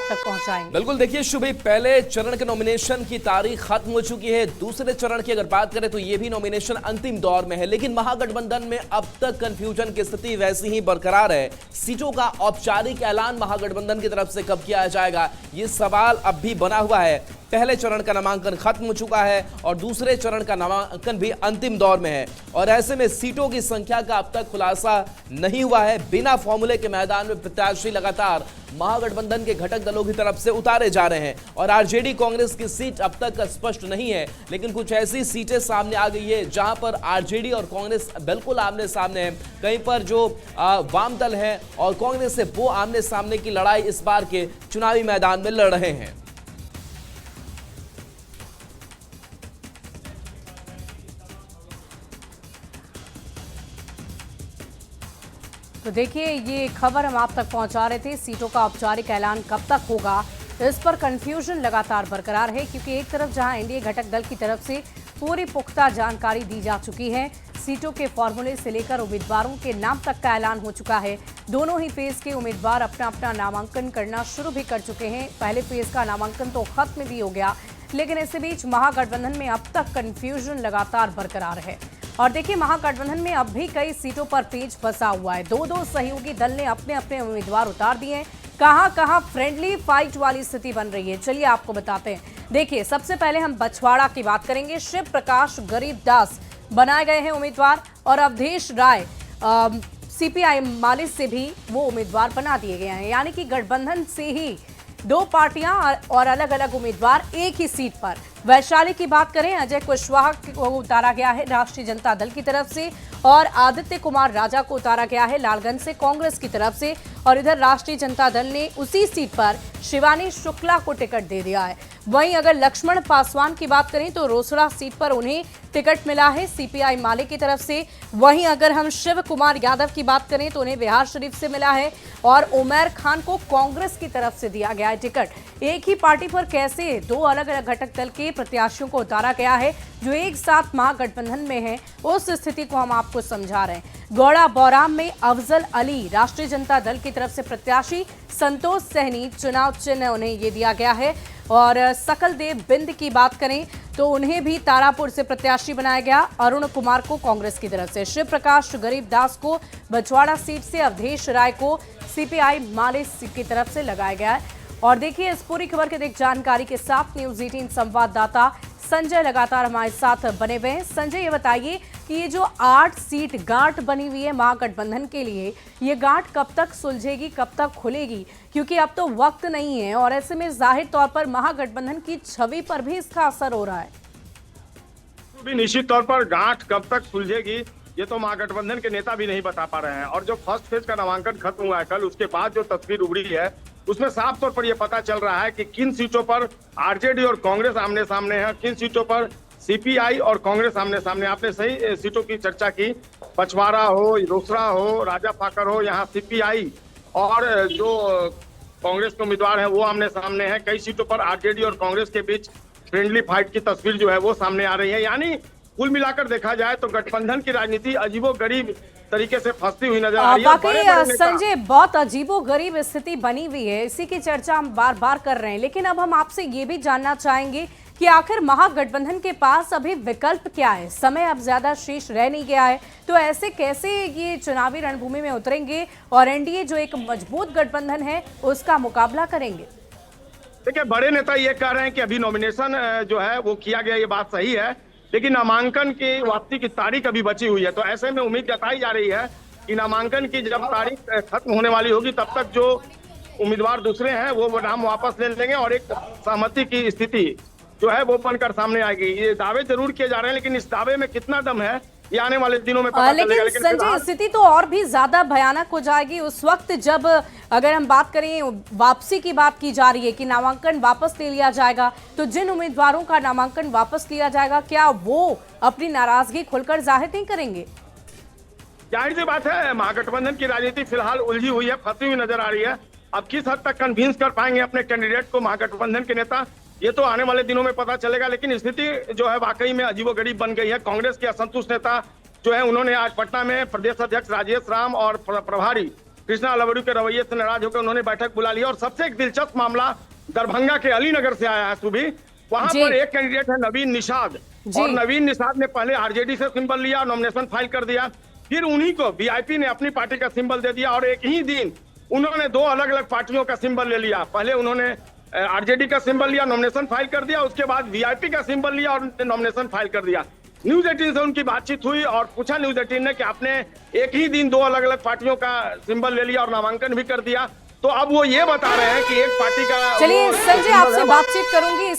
तक पहुंचाएंगे। बिल्कुल, देखिए शुभी, पहले चरण के नॉमिनेशन की तारीख खत्म हो चुकी है। दूसरे चरण की अगर बात करें तो ये भी नॉमिनेशन अंतिम दौर में है, लेकिन महागठबंधन में अब तक कंफ्यूजन की स्थिति वैसी ही बरकरार है। सीटों का औपचारिक ऐलान महागठबंधन की तरफ से कब किया जाएगा, ये सवाल अब भी बना हुआ है। पहले चरण का नामांकन खत्म हो चुका है और दूसरे चरण का नामांकन भी अंतिम दौर में है, और ऐसे में सीटों की संख्या का अब तक खुलासा नहीं हुआ है। बिना फॉर्मूले के मैदान में प्रत्याशी लगातार महागठबंधन के घटक दलों की तरफ से उतारे जा रहे हैं, और आरजेडी कांग्रेस की सीट अब तक स्पष्ट नहीं है। लेकिन कुछ ऐसी सीटें सामने आ गई है जहां पर आरजेडी और कांग्रेस बिल्कुल आमने सामने है। कहीं पर जो वाम दल है और कांग्रेस है, वो आमने सामने की लड़ाई इस बार के चुनावी मैदान में लड़ रहे हैं। तो देखिए, ये खबर हम आप तक पहुंचा रहे थे। सीटों का औपचारिक ऐलान कब तक होगा, इस पर कंफ्यूजन लगातार बरकरार है, क्योंकि एक तरफ जहां एनडीए घटक दल की तरफ से पूरी पुख्ता जानकारी दी जा चुकी है, सीटों के फॉर्मूले से लेकर उम्मीदवारों के नाम तक का ऐलान हो चुका है। दोनों ही फेज के उम्मीदवार अपना अपना नामांकन करना शुरू भी कर चुके हैं। पहले फेज का नामांकन तो खत्म भी हो गया, लेकिन इसी बीच महागठबंधन में अब तक कंफ्यूजन लगातार बरकरार है। और देखिए, महागठबंधन में अब भी कई सीटों पर पेच फंसा हुआ है। दो सहयोगी दल ने अपने अपने उम्मीदवार उतार दिए हैं। कहां फ्रेंडली फाइट वाली स्थिति बन रही है, चलिए आपको बताते हैं। देखिए, सबसे पहले हम बछवाड़ा की बात करेंगे। शिव प्रकाश गरीबदास बनाए गए हैं उम्मीदवार, और अवधेश राय सीपीआई माले से भी वो उम्मीदवार बना दिए गए हैं। यानी कि गठबंधन से ही दो पार्टियां और अलग अलग उम्मीदवार एक ही सीट पर। वैशाली की बात करें, अजय कुशवाहा को उतारा गया है राष्ट्रीय जनता दल की तरफ से, और आदित्य कुमार राजा को उतारा गया है लालगंज से कांग्रेस की तरफ से। और इधर राष्ट्रीय जनता दल ने उसी सीट पर शिवानी शुक्ला को टिकट दे दिया है। वहीं अगर लक्ष्मण पासवान की बात करें तो रोसड़ा सीट पर उन्हें टिकट मिला है सीपीआई माले की तरफ से। वहीं अगर हम शिव कुमार यादव की बात करें तो उन्हें बिहार शरीफ से मिला है, और उमर खान को कांग्रेस की तरफ से दिया गया है टिकट। एक ही पार्टी पर कैसे दो अलग अलग घटक दल के प्रत्याशियों को उतारा गया है जो एक साथ महागठबंधन में है, उस स्थिति को हम आपको समझा रहे हैं। गौड़ा बौराम में अफजल अली राष्ट्रीय जनता दल की तरफ से प्रत्याशी, संतोष सहनी चुनाव चिन्ह उन्हें ये दिया गया है। और सकल देव बिंद की बात करें तो उन्हें भी तारापुर से प्रत्याशी बनाया गया, अरुण कुमार को कांग्रेस की तरफ से। शिव प्रकाश गरीबदास को बछवाड़ा सीट से, अवधेश राय को सीपीआई माले की तरफ से लगाया गया है। और देखिए, इस पूरी खबर के जानकारी के साथ न्यूज़ 18 संवाददाता संजय लगातार हमारे साथ बने हुए हैं। संजय, ये बताइए कि ये जो 8 सीट गांठ बनी हुई है महागठबंधन के लिए, ये गांठ कब तक सुलझेगी, कब तक खुलेगी? क्योंकि अब तो वक्त नहीं है, और ऐसे में जाहिर तौर पर महागठबंधन की छवि पर भी इसका असर हो रहा है। भी निश्चित तौर पर गांठ कब तक सुलझेगी ये तो महागठबंधन के नेता भी नहीं बता पा रहे हैं। और जो फर्स्ट फेज का नामांकन खत्म हुआ है कल, उसके बाद जो तस्वीर उभरी है उसमें साफ तौर पर यह पता चल रहा है कि किन सीटों पर आरजेडी और कांग्रेस आमने सामने है, किन सीटों पर सीपीआई और कांग्रेस आमने सामने। आपने सही सीटों की चर्चा की, पचवाड़ा हो, रोसड़ा हो, राजा फाकर हो, यहाँ सीपीआई और जो कांग्रेस के उम्मीदवार हैं वो आमने सामने हैं। कई सीटों पर आरजेडी और कांग्रेस के बीच फ्रेंडली फाइट की तस्वीर जो है वो सामने आ रही है। यानी कुल मिलाकर देखा जाए तो गठबंधन की राजनीति अजीबोगरीब तरीके से फंसती हुई नजर आ रही है। वाकई संजय, बहुत अजीबोगरीब स्थिति बनी हुई है, इसी की चर्चा हम बार बार कर रहे हैं। लेकिन अब हम आपसे ये भी जानना चाहेंगे कि आखिर महागठबंधन के पास अभी विकल्प क्या है? समय अब ज्यादा शेष रह नहीं गया है, तो ऐसे कैसे ये चुनावी रणभूमि में उतरेंगे और एनडीए जो एक मजबूत गठबंधन है उसका मुकाबला करेंगे? देखिए, बड़े नेता ये कह रहे हैं कि अभी नॉमिनेशन जो है वो किया गया, ये बात सही है, लेकिन नामांकन की वापसी की तारीख अभी बची हुई है। तो ऐसे में उम्मीद जताई जा रही है कि नामांकन की जब तारीख खत्म होने वाली होगी तब तक जो उम्मीदवार दूसरे हैं वो नाम वापस ले लेंगे और एक सहमति की स्थिति जो है वो बनकर सामने आएगी। ये दावे जरूर किए जा रहे हैं, लेकिन इस दावे में कितना दम है ये आने वाले दिनों में पता चलेगा। लेकिन संजय, स्थिति तो और भी ज्यादा भयानक हो जाएगी उस वक्त जब, अगर हम बात करें वापसी की बात की जा रही है कि नामांकन वापस ले लिया जाएगा, तो जिन उम्मीदवारों का नामांकन वापस लिया जाएगा क्या वो अपनी नाराजगी खुलकर जाहिर नहीं करेंगे? जाहिर सी बात है, महागठबंधन की राजनीति फिलहाल उलझी हुई है, फंसी हुई नजर आ रही है। अब किस हद तक कन्विंस कर पाएंगे अपने कैंडिडेट को महागठबंधन के नेता, ये तो आने वाले दिनों में पता चलेगा। लेकिन स्थिति जो है वाकई में अजीबोगरीब बन गई है। कांग्रेस के असंतुष्ट नेता जो है उन्होंने आज पटना में प्रदेश अध्यक्ष राजेश राम और प्रभारी कृष्णा लवड़ू के रवैये से नाराज होकर उन्होंने बैठक बुला लिया। और सबसे एक दिलचस्प मामला दरभंगा के अलीनगर से आया है सुबी। वहां जी। पर एक कैंडिडेट है नवीन निषाद, जी। और नवीन निषाद ने पहले आरजेडी से सिंबल लिया, नॉमिनेशन फाइल कर दिया, फिर उन्हीं को वीआईपी ने अपनी पार्टी का सिंबल दे दिया और एक ही दिन उन्होंने दो अलग अलग पार्टियों का सिंबल ले लिया। पहले उन्होंने आरजेडी का सिंबल लिया, नॉमिनेशन फाइल कर दिया, उसके बाद वीआईपी का सिंबल लिया और नॉमिनेशन फाइल कर दिया। न्यूज 18 से उनकी बातचीत हुई और पूछा न्यूज 18 ने कि आपने एक ही दिन दो अलग अलग पार्टियों का सिंबल ले लिया और नामांकन भी कर दिया। तो अब वो ये बता रहे हैं कि एक पार्टी का चलिए संजय, आपसे बातचीत करूंगी।